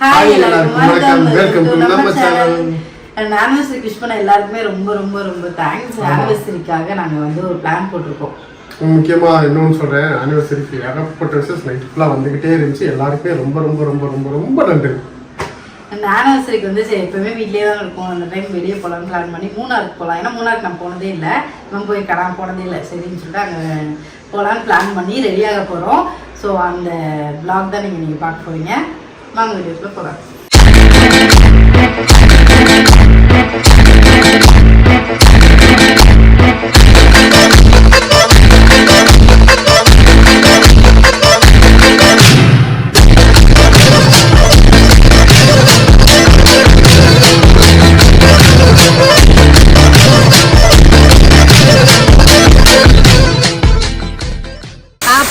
Hi எல்லாருக்கும் welcome to நம்ம channel. Anniversary wish பண்ண எல்லாருக்குமே ரொம்ப ரொம்ப ரொம்ப தேங்க்ஸ். ஆனிவர்சரிக்காக நாங்கள் வந்து ஒரு பிளான் போட்டிருக்கோம். முக்கியமாக இன்னொன்று சொல்கிறேன், ஆனிவர்சரிக்கு ஏகப்பட்ட ட்ரெஸ்ஸஸ் நைட் ஃபுல்லாக வந்துக்கிட்டே இருந்துச்சு. எல்லாருக்குமே ரொம்ப ரொம்ப ரொம்ப ரொம்ப ரொம்ப நன்றி. அந்த ஆனிவர்சரிக்கு வந்து சரி எப்பவுமே வீட்லேயே தான் இருக்கும். அந்த டைம் வெளியே போகலான்னு பிளான் பண்ணி மூணாருக்கு போகலாம். ஏன்னா மூணாருக்கு நான் போனதே இல்லை, நம்ம போய் நான் போனதே இல்லை. சரின்னு சொல்லிட்டு அங்கே போகலான்னு பிளான் பண்ணி ரெடியாக போகிறோம். ஸோ அந்த vlog தான் நீங்கள் பார்க்க போகிறீங்க. வாங்க வீடியோக்குள்ள போகலாம்.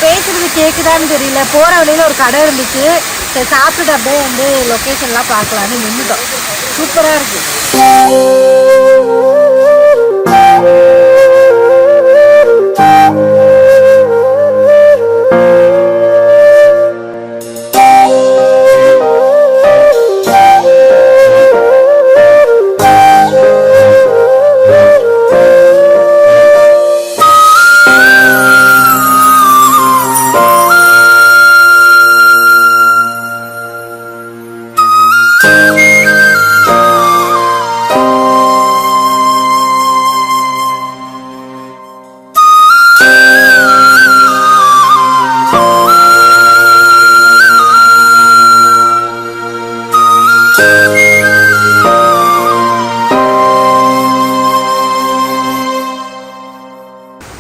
பேசுறது கேக்குதான்னு தெரியல. போற வழியில ஒரு கடை இருந்துச்சு, சரி சாப்பிட்டு அப்படியே வந்து லொக்கேஷன்லாம் பார்க்கலான்னு நின்றுட்டோம். சூப்பரா இருக்கு.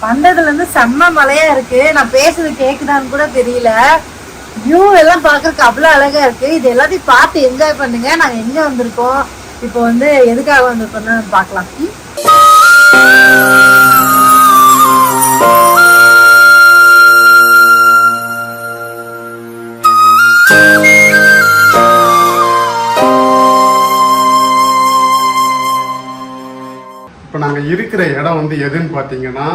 வந்ததுல இருந்து செம்ம மழையா இருக்கு. நான் பேசுறது கேக்குதான்னு கூட தெரியல. வியூ எல்லாம் பாக்குறதுக்கு அவ்வளவு அழகா இருக்கு. இது எல்லாத்தையும் பார்த்து என்ஜாய் பண்ணுங்க. நாங்க எங்க வந்திருக்கோம், இப்போ வந்து எதுக்காக வந்திருக்கோம்னு பார்க்கலாம். இப்போ நாங்கள் இருக்கிற இடம் வந்து எதுன்னு பார்த்தீங்கன்னா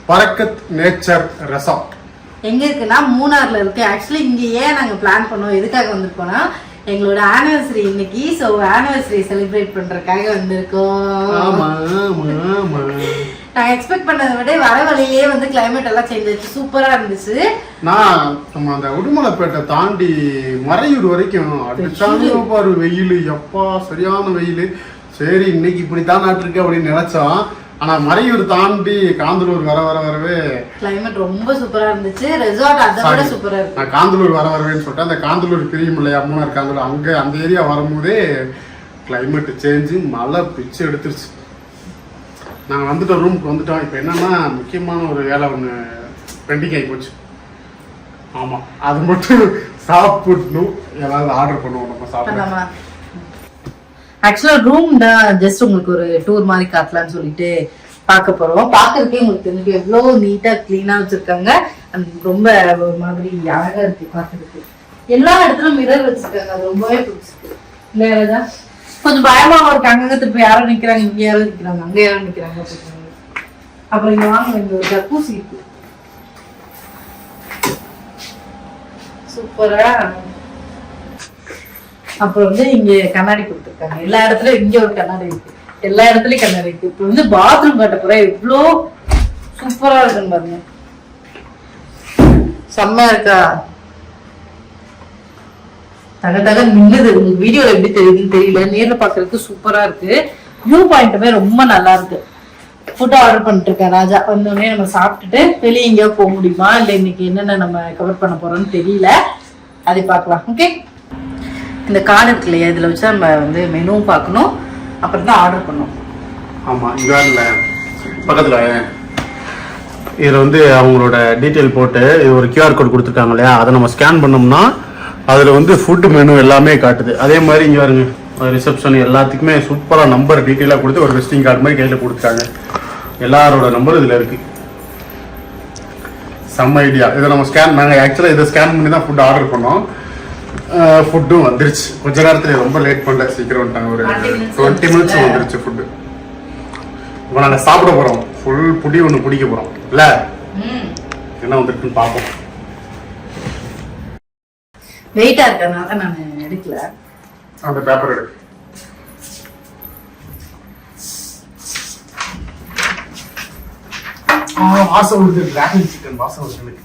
பரக்கத் நேச்சர் ரெசார்ட். எங்க இருக்குன்னா மூணார்ல இருக்கு. ஆக்சுவலி இங்க ஏன் நாங்க பிளான் பண்ணோம், எதுக்காக வந்திருக்கோம்னா எங்களோட ஆனிவர்சரி இன்னைக்கு. ஸோ ஆனிவர்சரி செலிப்ரேட் பண்றதுக்காக வந்திருக்கோம். நான் எக்ஸ்பெக்ட் பண்ணதை விட வர வழியிலேயே வந்து கிளைமேட் எல்லாம் சேஞ்ச் ஆச்சு. சூப்பரா இருந்துச்சு. நான் நம்ம அந்த உடுமலைப்பேட்டை தாண்டி மறையூர் வரைக்கும் அடிச்சாங்க பாரு வெயில். எப்பா சரியான வெயில். சரி இன்னைக்கு இப்படித்தான் நாட்டிருக்கு அப்படின்னு நினைச்சோம். ஆனா மறையூர் தாண்டி காந்தலூர் வர வரவே கிளைமேட் ரொம்ப சூப்பரா இருந்துச்சு. ரெசார்ட் அதை விட சூப்பரா இருக்கு. நான் காந்தலூர் வரவேன்னு சொல்லிட்டு அந்த காந்தலூர் பிரியும் இல்லையா, மூணார் காந்தலூர், அங்க அந்த ஏரியா வரும்போதே கிளைமேட் சேஞ்சு மழை பிச்சு எடுத்துருச்சு. நாங்கள் வந்துட்டோம், ரூமுக்கு வந்துட்டோம். இப்போ என்னன்னா முக்கியமான ஒரு வேலை ஒன்று பெண்டிங் ஆகி போச்சு. ஆமாம், அது மட்டும் சாப்பிடணும். ஏதாவது ஆர்டர் பண்ணுவோம் நம்ம சாப்பிடலாம். ஆக்சுவலா ரூம் தான் ஜஸ்ட் உங்களுக்கு ஒரு டூர் மாதிரி காட்டலாம்னு சொல்லிட்டு பார்க்க போறோம். பார்க்கறதுக்கே உங்களுக்கு தெரிஞ்சு எவ்வளவு நீட்டா கிளீனா வச்சிருக்காங்க. ரொம்ப ஒரு மாதிரி அழகா இருக்கு பார்க்கறதுக்கு. எல்லா இடத்துலயும் மிரர் வச்சிருக்காங்க. அது ரொம்பவே பிடிச்சிருக்கு. இல்லையா கொஞ்சம் பயமா இருக்கு. அங்கங்க திருப்பி யாரும் நிக்கிறாங்க, இங்க யாரும் நிக்கிறாங்க, அங்க யாரும் நிக்கிறாங்க. அப்புறம் இங்க வாங்க, இங்க ஒரு ஜக்கூசி இருக்கு. சூப்பரா. அப்புறம் வந்து இங்க கண்ணாடி கொடுத்துருக்காங்க. எல்லா இடத்துலயும் இங்க ஒரு கண்ணாடி இருக்கு, எல்லா இடத்துலயும் கண்ணாடி இருக்கு. இப்போ வந்து பாத்ரூம் கட்ட போற எவ்வளோ சூப்பரா இருக்குன்னு பாருங்க. செம்மையா இருக்கா? தக தக மின்னுது. உங்களுக்கு வீடியோல எப்படி தெரியுதுன்னு தெரியல, நேர்ல பாக்குறதுக்கு சூப்பரா இருக்கு. வியூ பாயிண்ட்டுமே ரொம்ப நல்லா இருக்கு. ஃபுட் ஆர்டர் பண்ணிட்டு இருக்கேன் ராஜா. வந்தோடனே நம்ம சாப்பிட்டுட்டு வெளியே எங்கேயோ போக முடியுமா, இல்லை இன்னைக்கு என்னென்ன நம்ம கவர் பண்ண போறோம்னு தெரியல, அதை பார்க்கலாம். ஓகே, இந்த கார்டு இருக்கு இல்லையா, இதில் வச்சு நம்ம வந்து மெனுவும் பார்க்கணும், அப்புறம் தான் ஆர்டர் பண்ணணும். ஆமாம், இங்கே இல்லை பக்கத்தில் இதில் வந்து அவங்களோட டீட்டெயில் போட்டு இது ஒரு கியூஆர் கோட் கொடுத்துருக்காங்க இல்லையா, அதை நம்ம ஸ்கேன் பண்ணோம்னா அதில் வந்து ஃபுட்டு மெனு எல்லாமே காட்டுது. அதே மாதிரி இங்கே வருங்க ரிசப்ஷன் எல்லாத்துக்குமே சூப்பராக நம்பர் டீட்டெயிலாக கொடுத்து ஒரு விசிட்டிங் கார்டு மாதிரி கையில் கொடுத்துருக்காங்க. எல்லாரோட நம்பர் இதில் இருக்குது. செம்ம ஐடியா. இதை நம்ம ஸ்கேன், நாங்கள் ஆக்சுவலாக இதை ஸ்கேன் பண்ணி தான் ஃபுட் ஆர்டர் பண்ணோம். ஃபுட்டும் வந்துருச்சு. கொஞ்ச நேரத்தில் ரொம்ப லேட் பண்ணல, சீக்கிரம் வந்துட்டாங்க. ஒரு 20 மினிட்ஸ் வந்துருச்சு ஃபுட்டு. இப்போ நாங்கள் சாப்பிட போகிறோம். ஃபுல் புடி ஒன்று பிடிக்க போகிறோம் இல்லை, என்ன வந்துருக்குன்னு பார்ப்போம். வெயிட்டா இருக்கனால நான் எடுக்கல. அந்த பேப்பர் எடு. வாசம் வருது, டிராகன் சிக்கன் வாசம் வருது எனக்கு.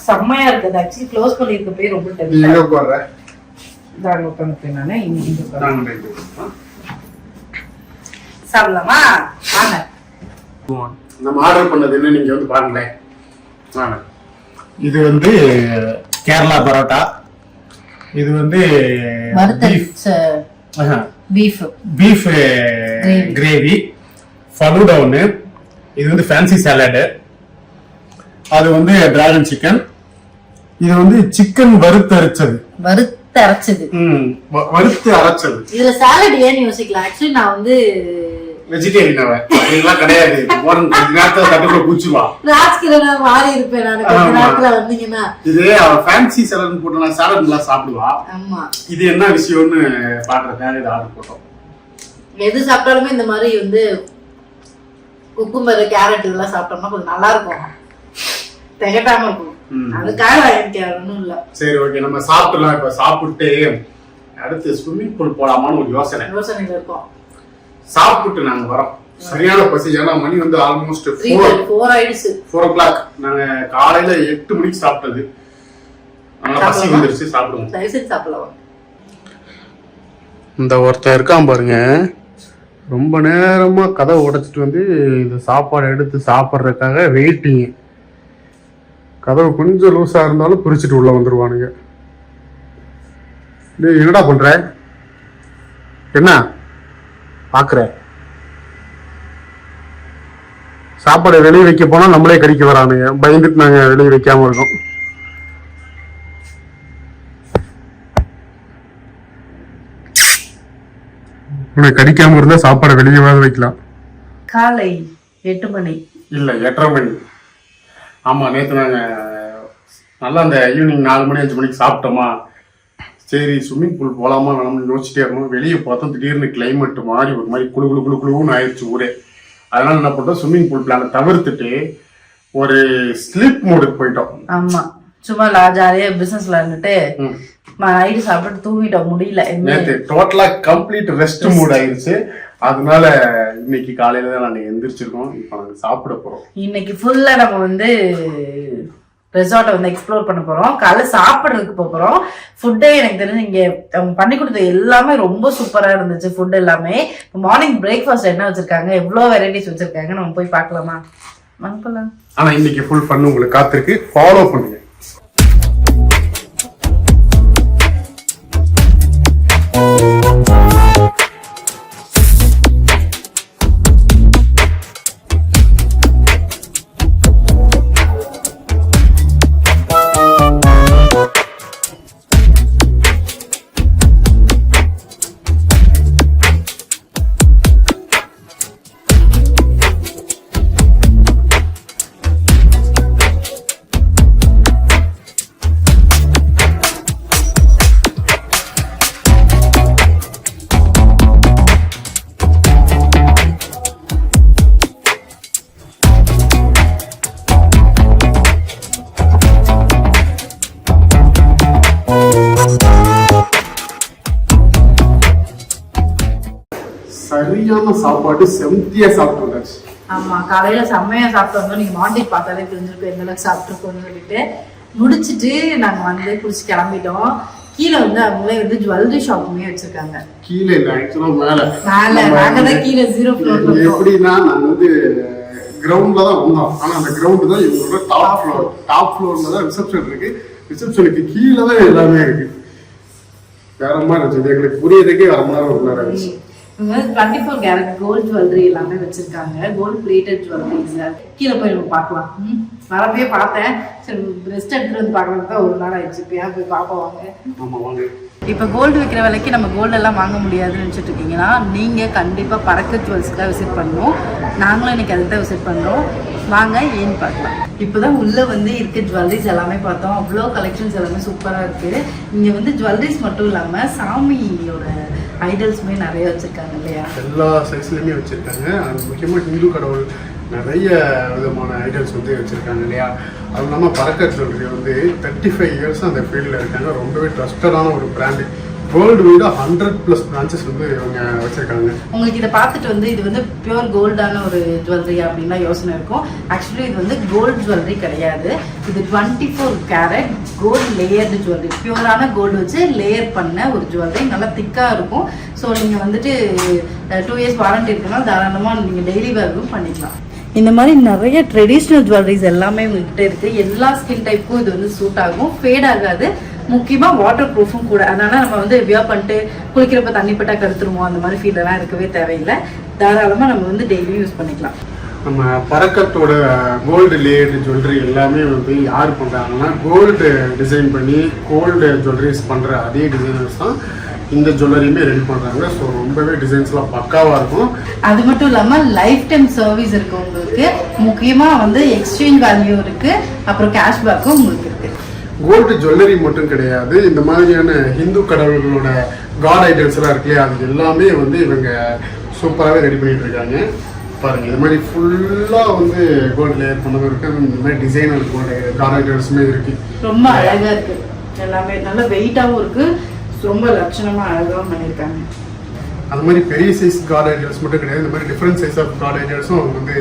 செம்மையா இருக்குது. ஆக்சுவலி க்ளோஸ் பண்ணிருக்க போய் ரொம்ப நீ எங்க உட்கார்ற? இதாங்க உட்காந்துருக்கேன் நானே. நாங்க சாப்பிடலாமா? வாங்க. நம்ம ஆர்டர் பண்ணது என்ன நீங்க வந்து பாருங்களேன். வாங்க. இது வந்து கேரளா பரோட்டா, இது வந்து பீஃப் கிரேவி, ஃபலூடா ஒன்று, இது வந்து ஃபேன்சி சாலடு, அது வந்து டிராகன் சிக்கன், இது வந்து சிக்கன் வறுத்து அரைச்சது. வறுத்து அரைச்சது. இதுல சாலட் ஏன்னு யோசிக்கலாம். ஆக்சுவலி நான் வந்து வெஜிடேரியன் அதெல்லாம் கிடையாது. நேரத்துல தட்டுக்குள்ள பூச்சுவா ராஜ்கிரணா மாறி இருப்பேன் நான் கொஞ்ச நேரத்துல வந்தீங்கன்னா. இது ஃபேன்சி சாலட் போட்டு சாலட் நல்லா சாப்பிடுவா. ஆமா, இது என்ன விஷயம்னு பாக்குறதுக்காக இது ஆர்டர் போட்டோம். எது சாப்பிட்டாலுமே இந்த மாதிரி வந்து குக்கும்பர் கேரட் இதெல்லாம் சாப்பிட்டோம்னா கொஞ்சம் நல்லா இருக்கும், திகட்டாம இருக்கும். அதுக்காக எனக்கு ஒன்றும் இல்லை. சரி, ஓகே, நம்ம சாப்பிடலாம். இப்ப சாப்பிட்டு அடுத்து ஸ்விம்மிங் பூல் போலாமான்னு ஒரு யோசனையில இருக்கோம். சாப்பிட்டு நாங்க வரோம். சரியான பசி. ஏன்னா மணி வந்து ஆல்மோஸ்ட் 4 ஆயிடுச்சு. 4 o'clock. நாங்க காலையில 8 மணிக்கு சாப்பிட்டது. பசி வந்துருச்சு, சாப்பிடுவோம். தயவுசெய்து சாப்பிடலாம். இந்த ஒருத்தர் இருக்கான் பாருங்க, ரொம்ப நேரமா கதவை உடைச்சிட்டு வந்து இந்த சாப்பாடு எடுத்து சாப்பிட்றதுக்காக வெயிட்டிங். கதவு கொஞ்சம் லூஸா இருந்தாலும் பிரிச்சுட்டு உள்ள வந்துருவானுங்க. என்னடா பண்ற? என்ன பாக்குற? சாப்பாடு வெளியே வைக்க போனா நம்மளே கடிக்க வரானுங்க. பயந்துட்டு நாங்க வெளியே வைக்காம இருக்கோம். கடிக்காம இருந்தா சாப்பாடு வெளியே வைக்கலாம். காலை 8 மணி இல்ல 8:30 மணி. ஆமா, நேற்று நாங்க நல்லா அந்த ஈவினிங் 4 மணி 5 மணிக்கு சாப்பிட்டோமா. சரி, ஸ்விம்மிங் பூல் போலாமா நம்ம யோசிச்சிட்டே இருக்கணும். வெளியே பார்த்தோம், திடீர்னு கிளைமேட் மாறி ஒரு மாதிரி குளு குளு குளு குளுன்னு ஆயிடுச்சு ஊரே. அதனால என்ன பண்ணோம், ஸ்விம்மிங் பூல் பிளான தவிர்த்துட்டு ஒரு ஸ்லீப் மோடுக்கு போயிட்டோம். ஆமா, சும்மா ஜாலியா பிசினஸ் விளையாண்டுட்டு நைட்டு சாப்பிட்டு தூங்கிட்டோம். முடியல, நேற்று டோட்டலா கம்ப்ளீட் ரெஸ்ட் மூட் ஆயிடுச்சு. அதனால இன்னைக்கு காலையில தான் நாங்க எந்திரிச்சிருக்கோம். இப்ப நாங்க சாப்பிட போறோம். இன்னைக்கு ஃபுல்லா நம்ம வந்து ரெசார்ட்டை வந்து எக்ஸ்ப்ளோர் பண்ண போறோம். காலைல சாப்பிட்றதுக்கு போறோம். ஃபுட்டே எனக்கு தெரிஞ்சு இங்க பண்ணி கொடுத்த எல்லாமே ரொம்ப சூப்பரா இருந்துச்சு. ஃபுட் எல்லாமே. மார்னிங் பிரேக்ஃபாஸ்ட் என்ன வச்சிருக்காங்க, எவ்வளவு வெரைட்டிஸ் வச்சிருக்காங்க, நம்ம போய் பார்க்கலாமா? வாங்கலாம். ஆனா இன்னைக்கு ஃபுல் பண்ணு உங்களுக்கு காத்திருக்கு. ஃபாலோ பண்ணுங்க. சரியான சாப்பாடு, செம்தியா சாப்பிட்டு. ஆமா, காலையில செம்மையா சாப்பிட்டு வந்தோம். நீங்க மார்னிங் பார்த்தாலே தெரிஞ்சிருக்கோம் எந்த அளவுக்கு சாப்பிட்டுருக்கோம்னு சொல்லிட்டு முடிச்சுட்டு நாங்க வந்து குளிச்சு கிளம்பிட்டோம். கீழே வந்து அவங்களே வந்து ஜுவல்லரி ஷாப்புமே வச்சிருக்காங்க. கீழே இல்ல, ஆக்சுவலா மேல நாங்க தான் கீழே 0 ஃப்ளோர். எப்படின்னா நாங்க வந்து கிரவுண்ட்ல தான் வந்தோம். ஆனா அந்த கிரவுண்ட் தான் இவங்களோட டாப் ஃப்ளோர்ல தான் ரிசப்ஷன் இருக்கு. ரிசப்ஷனுக்கு கீழே தான் எல்லாமே இருக்கு. வேற மாதிரி இருந்துச்சு. எங்களுக்கு புரியறதுக்கே 1 மணி நேரம் 1 நேரம் ஆயிடுச்சு. 24 கேரட் கோல்ட் ஜுவல்லரி எல்லாமே வச்சிருக்காங்க. Gold plated jewelleries. கீழே போய் நம்ம பார்க்கலாம். வரப்பே பார்த்தேன். சரி, ரெஸ்ட் எடுத்துட்டு வந்து பார்க்கலாம் தான் 1 நாள் ஆயிடுச்சு. இப்போ போய் பார்ப்போம் வாங்க. ஆமா வாங்க. இப்போ கோல்டு விற்கிற விலைக்கு நம்ம கோல்டு எல்லாம் வாங்க முடியாதுன்னு நினச்சிட்டு இருக்கீங்கன்னா நீங்கள் கண்டிப்பாக பறக்க ஜுவல்ஸ் தான் விசிட் பண்ணணும். நாங்களும் இன்னைக்கு அதுக்கு தான் விசிட் பண்ணுறோம். வாங்க ஏன்னு பார்க்கலாம். இப்போ தான் உள்ளே வந்து இருக்க ஜுவல்லரிஸ் எல்லாமே பார்த்தோம். அவ்வளோ கலெக்ஷன்ஸ் எல்லாமே சூப்பராக இருக்குது. இங்கே வந்து ஜுவல்லரிஸ் மட்டும் இல்லாமல் சாமியோட ஐடல்ஸுமே நிறைய வச்சுருக்காங்க இல்லையா? எல்லா சைஸ்லையுமே வச்சுருக்காங்க. அது முக்கியமாக ஹிந்து கடவுள் நிறைய விதமான ஐடல்ஸ் வந்து வச்சுருக்காங்க இல்லையா? அது இல்லாமல் பறக்க ஜுவல்லரி வந்து 35 இயர்ஸ் அந்த ஃபீல்டில் இருக்காங்க. ரொம்பவே ட்ரஸ்டடான ஒரு பிராண்டு. வேர்ல்டு வைடா 100+ பிரான்ச்சஸ் வந்து இவங்க வச்சிருக்காங்க. உங்களுக்கு இதை பார்த்துட்டு வந்து இது வந்து பியூர் கோல்டான ஒரு ஜுவல்லரி அப்படின்னா யோசனை இருக்கும். ஆக்சுவலி இது வந்து கோல்டு ஜுவல்லரி கிடையாது. இது 24 கேரட் கோல்டு லேயர்டு ஜுவல்லரி. பியூரான கோல்டு வச்சு லேயர் பண்ண ஒரு ஜுவல்லரி. நல்லா திக்காக இருக்கும். ஸோ நீங்கள் வந்துட்டு 2 இயர்ஸ் வாரண்டி இருக்குன்னா தாராளமாக நீங்கள் டெய்லி வேர்க்கும் பண்ணிக்கலாம். இந்த மாதிரி நிறைய ட்ரெடிஷ்னல் ஜுவல்லரிஸ் எல்லாமே உங்ககிட்ட இருக்குது. எல்லா ஸ்கின் டைப்புக்கும் இது வந்து சூட் ஆகும், ஃபேட் ஆகாது. முக்கியமாக வாட்டர் ப்ரூஃபும் கூட. அதனால் நம்ம வந்து வியர் பண்ணிட்டு குளிக்கிறப்ப தண்ணி பட்டா கருத்துருவோம் அந்த மாதிரி ஃபீலெல்லாம் இருக்கவே தேவையில்லை. தாராளமாக நம்ம வந்து டெய்லியும் யூஸ் பண்ணிக்கலாம். நம்ம பரக்கத்தோட கோல்டு லேயர்டு ஜுவல்லரி எல்லாமே வந்து யார் பண்ணுறாங்கன்னா கோல்டு டிசைன் பண்ணி கோல்டு ஜுவல்லரிஸ் பண்ணுற அதே டிசைனர்ஸ் தான் இந்த ஜுவல்லரியுமே ரெடி பண்ணுறாங்க. ஸோ ரொம்பவே டிசைன்ஸ்லாம் பக்காவாக இருக்கும். அது மட்டும் இல்லாமல் லைஃப் டைம் சர்வீஸ் இருக்குது உங்களுக்கு. முக்கியமாக வந்து எக்ஸ்சேஞ்ச் வேல்யூ இருக்குது, அப்புறம் கேஷ்பேக்கும் உங்களுக்கு இருக்குது. கோல்டு ஜுவல்லரி மட்டும் கிடையாது, இந்த மாதிரியான ஹிந்து கடவுள்களோட காட் ஐட்டம்ஸ்லாம் இருக்கு இல்லையா, அது எல்லாமே வந்து இவங்க சூப்பராகவே ரெடி பண்ணிட்டு இருக்காங்க. பாருங்க, இந்த மாதிரி ஃபுல்லாக வந்து கோல்டு லேயர் பண்ணதும் இருக்குது. இந்த மாதிரி டிசைனர் கோல்டு காட் ஐட்டம்ஸுமே இருக்குது. ரொம்ப அழகாக இருக்குது. எல்லாமே நல்ல வெயிட்டாகவும் இருக்குது. ரொம்ப லட்சணமாக அழகாகவும் பண்ணியிருக்காங்க. அந்த மாதிரி பெரிய சைஸ் காட் ஐட்டம்ஸ் மட்டும் கிடையாது, இந்த மாதிரி டிஃப்ரெண்ட் சைஸ் ஆஃப் காட் ஐட்டம்ஸும் அவங்க வந்து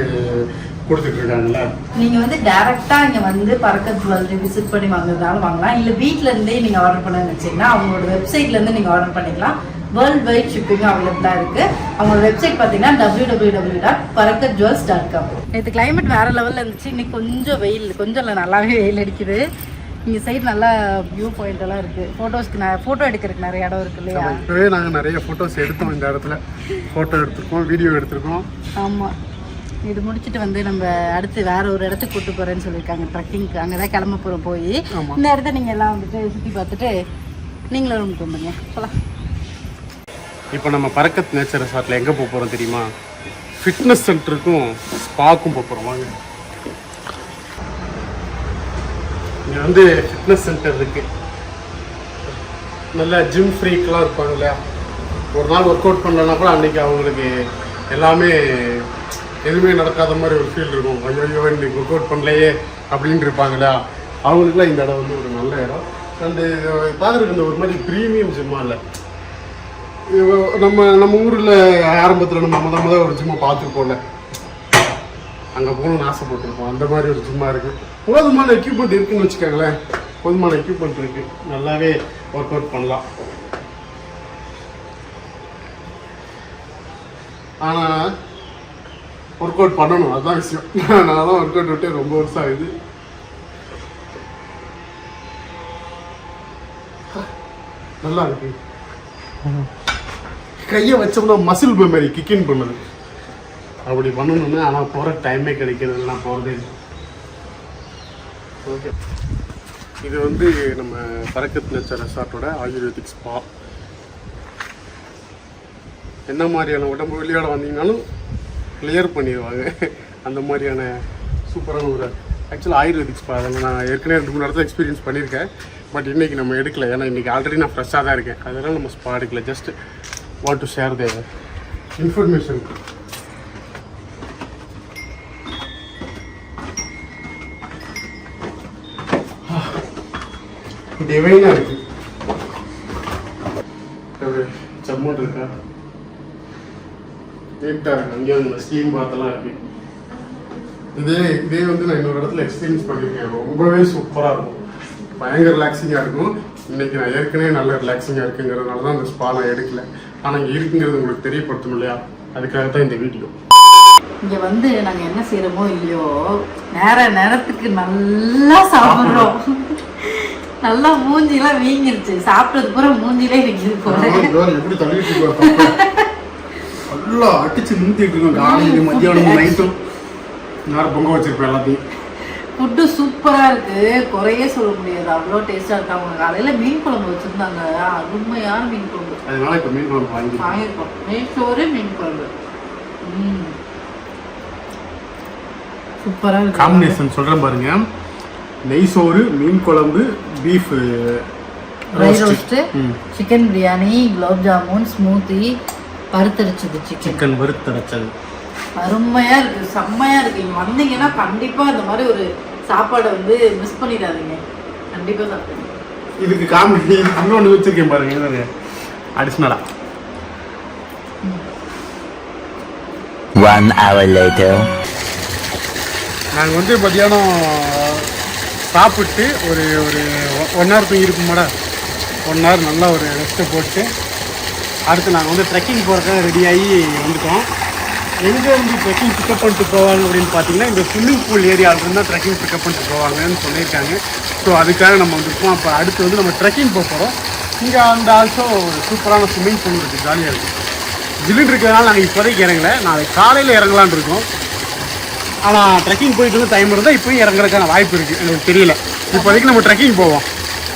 கொடுத்துட்டு இருக்காங்கல்ல. நீங்க வந்து டைரக்டா இங்க வந்து பரக்கத் ஜுவல்லரி விசிட் பண்ணி வாங்குறதாலும் வாங்கலாம். இல்ல வீட்ல இருந்தே நீங்க ஆர்டர் பண்ண நினைச்சீங்கன்னா அவங்களோட வெப்சைட்ல இருந்து நீங்க ஆர்டர் பண்ணிக்கலாம். வேர்ல்ட் வைட் ஷிப்பிங் அவைலபிளா இருக்கு. அவங்களோட வெப்சைட் பாத்தீங்கன்னா www.parakatjewels.com. நேற்று கிளைமேட் வேற லெவல்ல இருந்துச்சு. இன்னைக்கு கொஞ்சம் வெயில், கொஞ்சம் இல்லை நல்லாவே வெயில் அடிக்குது. இங்கே சைடு நல்லா வியூ பாயிண்ட் எல்லாம் இருக்கு. ஃபோட்டோ எடுக்கிறதுக்கு நிறைய இடம் இருக்கு இல்லையா? இப்போவே நாங்கள் நிறைய ஃபோட்டோஸ் எடுத்தோம். இந்த இடத்துல ஃபோட்டோ எடுத்திருக்கோம், வீடியோ எடுத்திருக்கோம். ஆமாம், இது முடிச்சுட்டு வந்து நம்ம அடுத்து வேற ஒரு இடத்துக்கு கூட்டு போறேன்னு சொல்லியிருக்காங்க, ட்ரக்கிங்க்கு. அங்கே தான் கிளம்ப போகிறோம். போய் இந்த இடத்த நீங்கள் எல்லாம் வந்துட்டு சுற்றி பார்த்துட்டு நீங்களும் ரூமுக்கு வந்துடுங்க. போகலாம். இப்போ நம்ம பரக்கத் நேச்சர் ரெசார்ட்டில் எங்கே போக போகிறோம் தெரியுமா? ஃபிட்னஸ் சென்டருக்கும் ஸ்பாக்கும் போக போகிறோம். வாங்க, இங்கே வந்து ஃபிட்னஸ் சென்டர் இருக்குது. நல்லா ஜிம் ஃப்ரீக்கெலாம் இருப்பாங்க இல்லையா, ஒரு நாள் ஒர்க் அவுட் பண்ணலன்னா கூட அன்றைக்கி அவங்களுக்கு எல்லாமே எதுவுமே நடக்காத மாதிரி ஒரு ஃபீல் இருக்கும். ஐயோ இன்றைக்கி ஒர்க் அவுட் பண்ணலையே அப்படின்னு இருப்பாங்க இல்லையா, அவங்களுக்குலாம் இந்த இடம் வந்து ஒரு நல்ல இடம். அண்டு பார்க்குறதுக்கு இந்த ஒரு மாதிரி ப்ரீமியம் ஜிம்மாக இல்லை. நம்ம ஊரில் ஆரம்பத்தில் நம்ம முத ஒரு ஜிம்மை பார்த்துருப்போம்ல, அங்கே போகணும்னு ஆசைப்பட்டிருப்போம். அந்த மாதிரி ஒரு ஜிம்மாக இருக்குது. போதுமான எக்யூப்மெண்ட் இருக்குதுன்னு வச்சுக்கோங்களேன். போதுமான எக்யூப்மெண்ட் இருக்குது, நல்லாவே ஒர்க் அவுட் பண்ணலாம். ஆனால் ஒர்க் அவுட் பண்ணணும், அதுதான் விஷயம். நான் தான் ஒர்க் அவுட் விட்டு ரொம்ப வருஷம் ஆகுது. நல்லா இருக்கு. கையை வச்சோம்னா மசில் மாதிரி கிக்கின் பண்ணுது. அப்படி பண்ணணும்னா ஆனால் போகிற டைமே கிடைக்கிறது, நான் போகிறதே இல்லை. ஓகே, இது வந்து நம்ம பரக்கத் நேச்சர் ரெசார்ட்டோட ஆயுர்வேதிக் ஸ்பா. என்ன மாதிரியான உடம்பு வெளியோட வந்தீங்கன்னாலும் கிளியர் பண்ணிடுவாங்க. அந்த மாதிரியான சூப்பரான ஒரு ஆக்சுவலாக ஆயுர்வேதிக் ஸ்பா. அதில் நான் ஏற்கனவே 2-3 இடத்துல எக்ஸ்பீரியன்ஸ் பண்ணியிருக்கேன். பட் இன்றைக்கி நம்ம எடுக்கல, ஏன்னா இன்றைக்கி ஆல்ரெடி நான் ஃப்ரெஷ்ஷாக தான் இருக்கேன். அதனால் நம்ம ஸ்பா எடுக்கல. Just want to share the information. டிவைனாக இருக்குது. சம்மோட் இருக்கா, நீட்டாக இருக்குது. அங்கேயே வந்து ஸ்டீம் பாத்தெல்லாம் இருக்குது. இதே வந்து நான் இன்னொரு இடத்துல எக்ஸ்பீரியன்ஸ் பண்ணியிருக்கேன். ரொம்பவே சூப்பராக இருக்கும், பயங்கர ரிலாக்ஸிங்காக இருக்கும். இன்றைக்கி நான் ஏற்கனவே நல்ல ரிலாக்ஸிங்காக இருக்குங்கிறதுனால தான் அந்த ஸ்பா நான் எடுக்கல. ஆனால் இங்கே இருக்குங்கிறது உங்களுக்கு தெரியப்படுத்தணும் இல்லையா, அதுக்காக தான் இந்த வீடியோ. இங்கே வந்து நாங்கள் என்ன செய்கிறோமோ இல்லையோ, நேரத்துக்கு நல்லா சாப்பிட்றோம். நல்லா மூஞ்சிலாம் வீங்கிருச்சு. சாப்பிட்டது பூரா மூஞ்சிலே வீங்கிது போல. எப்படி தள்ளிட்டு நல்லா அடிச்சு நிறுத்திட்டு இருக்கோம். காலையில் மத்தியானம் நைட்டும் நேரம் பொங்க வச்சிருப்பேன் எல்லாத்தையும். ஃபுட்டு சூப்பராக இருக்குது, குறையே சொல்ல முடியாது. அவ்வளோ டேஸ்ட்டாக இருக்கு. அவங்க காலையில் மீன் குழம்பு வச்சுருந்தாங்க, அருமையான மீன் குழம்பு. அதனால இப்போ மீன் குழம்பு வாங்கியிருக்கோம். மீன் சோறு, மீன் குழம்பு. சூப்பராக இருக்கு. காம்பினேஷன் சொல்கிறேன் பாருங்க. நெய் சோறு, மீன் குழம்பு, beef roast, chicken biryani, gulab jamun, smoothie, வறுத்தரைச்சது சிக்கன் வறுத்தரைச்சது அருமையாக இருக்குது, செம்மையாக இருக்குது. இங்கே வந்தீங்கன்னா கண்டிப்பாக இந்த மாதிரி ஒரு சாப்பாடை வந்து மிஸ் பண்ணிடாதீங்க. கண்டிப்பாக சாப்பிடுங்க. இதுக்கு இன்னொன்று வச்சுருக்கேன் பாருங்க. அடிஷ்னலா 1 hour later. நாங்கள் வந்து மத்தியானம் சாப்பிட்டு ஒரு ஒரு 1 hour தூங்கியிருப்போம் மேடம் 1 hour நல்லா ஒரு ரெஸ்ட்டை போட்டு அடுத்து நாங்கள் வந்து ட்ரெக்கிங் போகிறதுக்காக ரெடியாகி வந்துட்டோம். எங்கே வந்து ட்ரெக்கிங் பிக்கப் பண்ணிட்டு போவாங்க அப்படின்னு பார்த்தீங்கன்னா இந்த ஸ்விம்மிங் பூல் ஏரியாவிலேருந்து தான் ட்ரெக்கிங் பிக்கப் பண்ணிட்டு போவாங்கன்னு சொல்லியிருக்காங்க. ஸோ அதுக்காக நம்ம வந்துருக்கோம். அப்போ அடுத்து வந்து நம்ம ட்ரெக்கிங் போக போகிறோம். இங்கே அந்த ஆல்சோ ஒரு சூப்பரான ஸ்விம்மிங் பூல் இருக்குது, ஜாலியாக இருக்குது. ஜில்லுன்னு இருக்கிறதுனால நாங்கள் இப்போதைக்கு இறங்கலை, நாளைக்கு காலையில் இறங்கலான் இருக்கோம். ஆனால் ட்ரெக்கிங் போயிட்டு வந்து டைம் இருந்தால் இப்போயும் இறங்குறதுக்கான வாய்ப்பு இருக்குது. எனக்கு தெரியல, இப்போதைக்கு நம்ம ட்ரெக்கிங் போவோம்.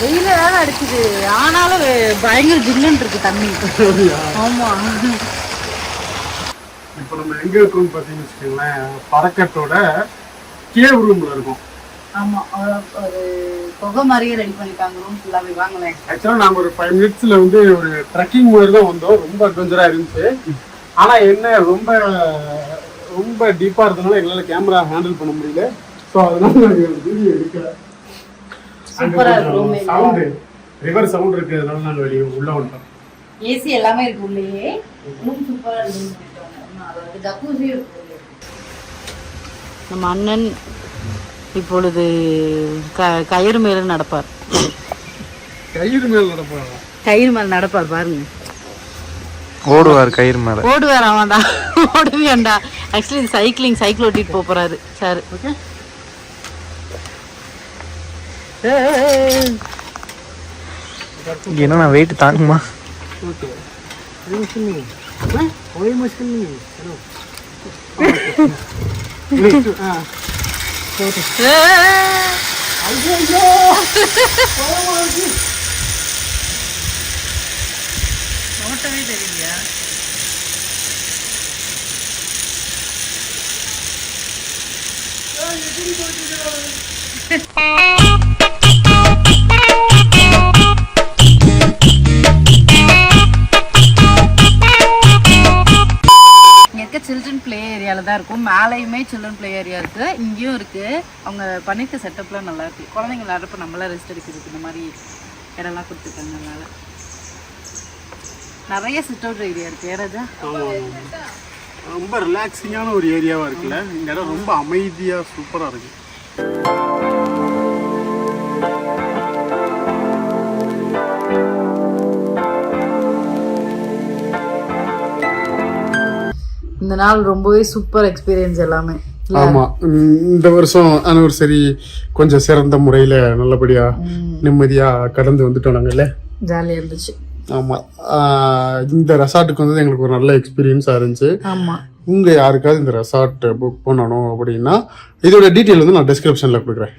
வெயில தான் அடிக்குது, ஆனாலும் பயங்கர ஜில்லுன்னு இருக்கு தண்ணி. ஆமாம், இப்போ நம்ம எங்கே இருக்கோம்னு பார்த்தீங்கன்னு வச்சுக்கோங்களேன், பறக்கட்டோட கேவ் ரூமில் இருக்கும். ஆமாம், ஒரு புகை மாதிரியே ரெடி பண்ணிட்டாங்க ரூம் ஃபுல்லாகவே. வாங்களேன். ஆக்சுவலாக நாங்கள் ஒரு 5 minutes வந்து ஒரு ட்ரெக்கிங் மாதிரி தான் வந்தோம். ரொம்ப அட்வென்ச்சராக இருந்துச்சு. ஆனால் என்ன ரொம்ப ரொம்ப டீப்பாக இருந்ததுனால எங்களால் கேமரா ஹேண்டில் பண்ண முடியல. ஸோ அதனால நாங்கள் வீடியோ எடுக்கல. சவுண்டு ரிவர் சவுண்ட் இருக்கிறதுனால நாங்கள் வெளியே உள்ளே வந்துட்டோம். ஏசி எல்லாமே இருக்கு உள்ளேயே. ரூம் சூப்பராக இருக்கு. ஜக்கூசி இருக்கு. நம்ம அண்ணன் இப்பொழுது கயிறு மேல நடப்பார். கயிறு மேல நடப்பார்? கயிறு மேல நடப்பார் பாருங்க. ஓடுவார் கயிறு மேல. ஓடுவார் அவன்டா, ஓடுவியாண்டா. ஆக்சுவலி இது சைக்கிள் ஓட்டிட்டு போறாரு சார். ஓகே, என்ன நான் வெயிட் தாங்குமா? ஓகே. ஒரே மஷின் ஓட்டவே தெரியலையா? சில்ட்ரன் பிளே ஏரியாவில் தான் இருக்கும். மேலேயுமே சில்ட்ரன் பிளே ஏரியா இருக்குது, இங்கேயும் இருக்குது. அவங்க பண்ணியிருக்க செட்டப்லாம் நல்லா இருக்குது. குழந்தைங்க விளையாடுறப்ப நம்மளாம் ரெஸ்ட் எடுக்கிறதுக்கு இந்த மாதிரி இடம்லாம் கொடுத்துருக்காங்க. அதனால நிறைய சிட் அவுட் ஏரியா இருக்குது. ஏராஜா ரொம்ப ரிலாக்ஸிங்கான ஒரு ஏரியாவாக இருக்குல்ல. இந்த இடம் ரொம்ப அமைதியாக சூப்பராக இருக்குது. இந்த நாள் ரொம்பவே சூப்பர் எக்ஸ்பீரியன்ஸ் எல்லாமே. ஆமாம், இந்த வருஷம் ஆனிவர்சரி கொஞ்சம் சிறந்த முறையில் நல்லபடியாக நிம்மதியாக கடந்து வந்துட்டோம் நாங்கள்ல. ஜாலியாக இருந்துச்சு. ஆமாம், இந்த ரெசார்ட்டுக்கு வந்து எங்களுக்கு ஒரு நல்ல எக்ஸ்பீரியன்ஸாக இருந்துச்சு. ஆமாம், உங்கள் யாருக்காவது இந்த ரெசார்ட் புக் பண்ணணும் அப்படின்னா இதோட டீட்டெயில் வந்து நான் டிஸ்கிரிப்ஷனில் கொடுக்குறேன்.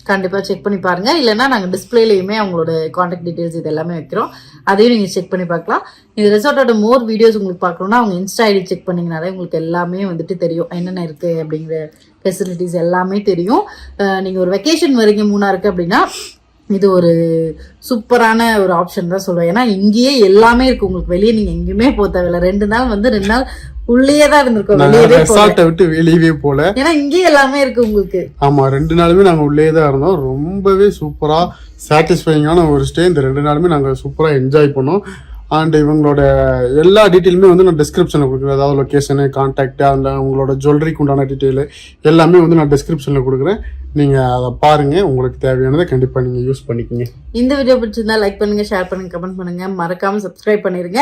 கண்டிப்பாக செக் பண்ணி பாருங்கள். இல்லைன்னா நாங்கள் டிஸ்பிளேலையுமே அவங்களோட காண்டாக்ட் டீட்டெயில்ஸ் இது எல்லாமே வைக்கிறோம். அதையும் நீங்கள் செக் பண்ணி பார்க்கலாம். இந்த ரெசார்ட்டோட மோர் வீடியோஸ் உங்களுக்கு பார்க்கணுன்னா அவங்க இன்ஸ்டா ஐடி செக் பண்ணிங்கனாலே உங்களுக்கு எல்லாமே வந்துட்டு தெரியும், என்னென்ன இருக்குது அப்படிங்கிற ஃபெசிலிட்டிஸ் எல்லாமே தெரியும். நீங்கள் ஒரு வெக்கேஷன் வரீங்க மூணாருக்கு அப்படின்னா இது ஒரு சூப்பரான ஒரு ஆப்ஷன் தான் சொல்லுவேன். ஏன்னா இங்கேயே எல்லாமே இருக்கு உங்களுக்கு. வெளியே நீங்க எங்கேயுமே போக தேவையில்ல. 2 நாள் வந்து 2 நாள் உள்ளேயே தான் இருந்திருக்கோம், ரெசார்ட்டை விட்டு வெளியவே போல. ஏன்னா இங்கேயே எல்லாமே இருக்கு உங்களுக்கு. ஆமா, 2 நாளுமே நாங்க உள்ளேயே தான் இருந்தோம். ரொம்பவே சூப்பரா சாட்டிஸ்ஃபைங்கான ஒரு ஸ்டே. இந்த 2 நாளுமே நாங்க சூப்பரா என்ஜாய் பண்ணோம். அண்ட் இவங்களோட எல்லா டீட்டெயிலுமே வந்து நான் டிஸ்கிரிப்ஷனில் கொடுக்குறேன். அதாவது லொக்கேஷனு, கான்டாக்ட், அதில் உங்களோட ஜுவல்லரிக்கு உண்டான டீட்டெயிலு எல்லாமே வந்து நான் டிஸ்கிரிப்ஷனில் கொடுக்குறேன். நீங்கள் அதை பாருங்கள், உங்களுக்கு தேவையானதை கண்டிப்பாக நீங்கள் யூஸ் பண்ணிக்கோங்க. இந்த வீடியோ பிடிச்சிருந்தா லைக் பண்ணுங்கள், ஷேர் பண்ணுங்கள், கமெண்ட் பண்ணுங்கள், மறக்காமல் சப்ஸ்கிரைப் பண்ணிடுங்க.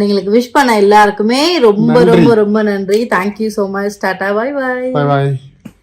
எங்களுக்கு விஷ் பண்ண எல்லாருக்குமே ரொம்ப ரொம்ப ரொம்ப நன்றி. Thank you so much. டாடா, பாய் பாய். பாய் பாய்.